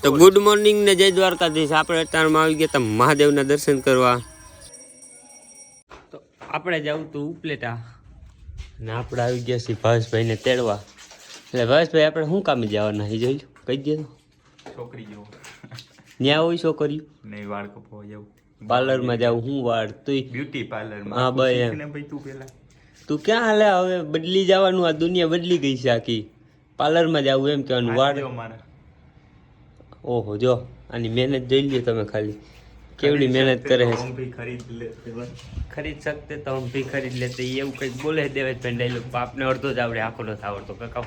તો good morning ને જય દ્વારકાધીશ. આપણે અત્યારમાં આવી ગયા હતા મહાદેવના દર્શન કરવા. તો આપણે જવું તું ઉપલેટા ને આપણે આવી ગયા છીએ ભાવેશભાઈને તેડવા. એટલે ભાવેશભાઈ આપણે શું કામે જવાના એ જોઈ કહી દે. છોકરી જેવો ન્યા હોય છોકરી નહીં, વાળ કપવા જવું, પાર્લરમાં જાવ. હું વાળ તું બ્યુટી પાર્લરમાં. હા ભાઈ એમ. ભાઈ તું પેલા તું ક્યાં હાલે હવે બદલી જવાનું. આ દુનિયા બદલી ગઈ છે આખી. પાર્લરમાં જવું એમ કહેવાનું. વાળ મારા ઓહો જો આની મહેનત જોઈ લ્યો તમે ખાલી કેવડી મહેનત કરે છે. ખરીદ શકતે તો હમ ભી ખરીદ લેતે એવું કંઈક બોલે દેવેશભાઈ ડાયલોગ. આપને અડધો જ આવડે, આખો નથી આવડતો કાકા.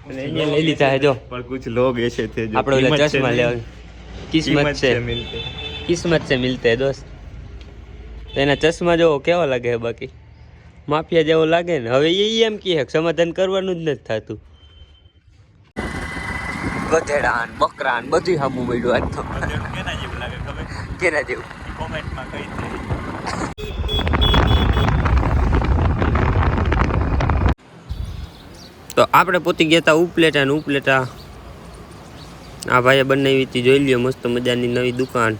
અને અહીંયા લઈ લીધા હે જો. पर कुछ लोग ऐसे थे जो આપણે ઓલા ચશ્મા લેવા કિસ્મત છે, કિસ્મત છે મિલતે હે દોસ્ત. તો એના ચશ્મા જો કેવા લાગે છે, બાકી માફિયા જેવો લાગે ને. હવે એ એમ કહે સમાધાન કરવાનું જ નથી થતું. ગધેડા ને બકરા ને બધું સામું મળ્યું આજ તો. केना जेव लागे खबर કેના જેવું कमेंट में कही दे. તો આપણે પોતી ગયા હતા ઉપલેટા ને ઉપલેટા આ ભાઈએ બનાવી હતી જોઈ લ્યો. મસ્ત મજાની નવી દુકાન.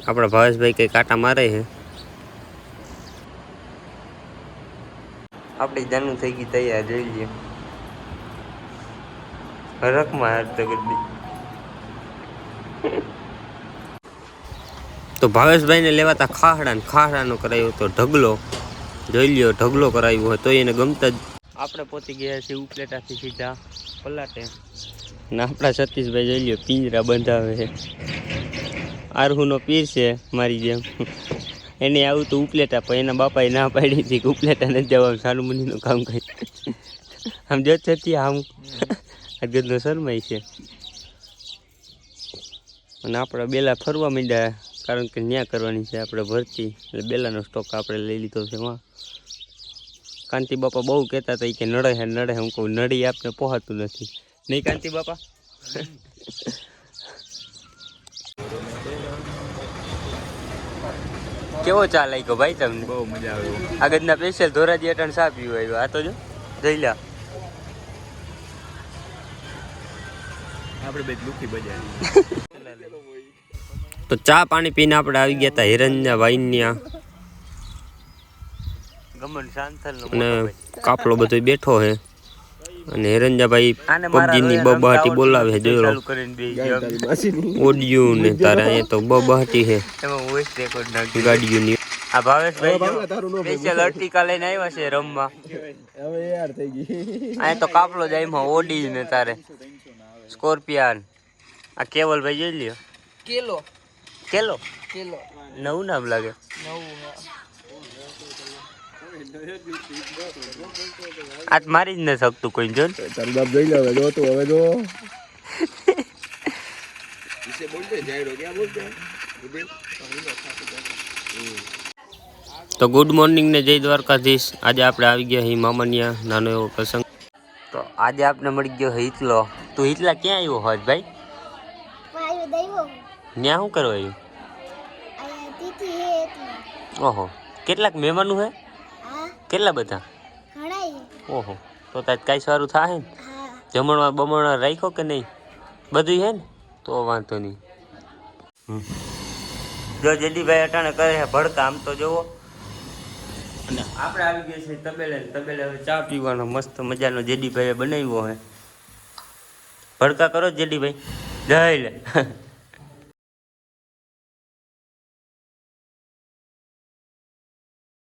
આપણા ભાવેશભાઈ કંઈ કાંટા મારે છે. આપણી જાનું થઈ ગઈ તૈયાર જોઈ લ્યો. હરકમાં હાર તો કરી તો ભાવેશભાઈને લેવાતા ખાહડા ને ખાહડાનો કરાયો તો ઢગલો જોઈ લ્યો. ઢગલો કરાવ્યો હોય તો એને ગમતા જ. આપણે પહોંચી ગયા છીએ ઉપલેટાથી સીધા પલાટે ને આપણા સતીશભાઈ જોઈ લ્યો પિંજરા બંધાવે છે. આરહુનો પીર છે મારી જેમ. એને આવું તો ઉપલેટા પણ એના બાપાએ ના પાડી હતી કે ઉપલેટા નથી જવાનું, સાનું મુનિનું કામ કરી. આમ જો છતી આમ ગદનો શરમાઈ છે. અને આપણે બેલા ફરવા માંડ્યા કારણ કે ન્યા કરવાની છે આપણે ભરતી. એટલે બેલાનો સ્ટોક આપણે લઈ લીધો છે. વાં કાંતિ બાપા બહુ કહેતા હતા કે નડે હે નડે. હું કહું નડી આપને પહોંચતું નથી નહીં કાંતિ બાપા. કેવો ચા લાગ્યો ભાઈ તમને? બહુ મજા આવે. આગળના સ્પેશિયલ ધોરાજી અટણ ચા પીવું આવ્યો. આ તો જો જઈ લ્યા. આપણે બે દુખી બજાર. તો ચા પાણી પીને આપણે આવી ગયા હતા હિરણ્યા વાઈન્યા. અને કાપલો બધો બેઠો હે. અને હિરણ્યાભાઈ પબજીની બબાટી બોલાવે છે. જોઈ લો ઓડિયો ને તારે અહીંયા તો બબાટી છે ગાડીઓની. આ ભાવેશભાઈ સ્પેશિયલ અર્ટિકા લઈને આવ્યા છે રમવા. અહીંયા તો કાપલો જાય એમાં ઓડી ને તારે સ્કોર્પિયન. આ કેવલભાઈ જોઈ લ્યો. કેલો કેલો કેલો નવું નામ લાગે. આજ મારી જ ન શકતું કોઈ જો. તારું બાપ જોઈ લે હવે જો તું હવે જો. તો ગુડ મોર્નિંગ ને જય દ્વારકાધીશ. આજે આપણે આવી ગયા અહીં મામાનિયા નાનો એવો પ્રસંગ. તો આજે આપણે મળી ગયો હિતલો. તું હિતલા ક્યાં આવ્યો હોત ભાઈ? ત્યાં શું કરવા આવ્યું? ઓહો કેટલાક મહેમાનો હે? કેટલા બધા? ઓહો તો તાજ કાંઈ સારું થાય ને? જમણવા બમણવા રાખ્યો કે નહીં? બધું હે ને? તો વાંધો નહીં. જો જેદીભાઈ અટાણે કરે છે ભડકા. આમ તો જોવો. અને આપણે આવી ગયા છીએ તબેલે. તબેલે હવે ચા પીવાનો મસ્ત મજાનો જેદીભાઈએ બનાવ્યો છે. ભડકા કરો જેદીભાઈ. જય લે.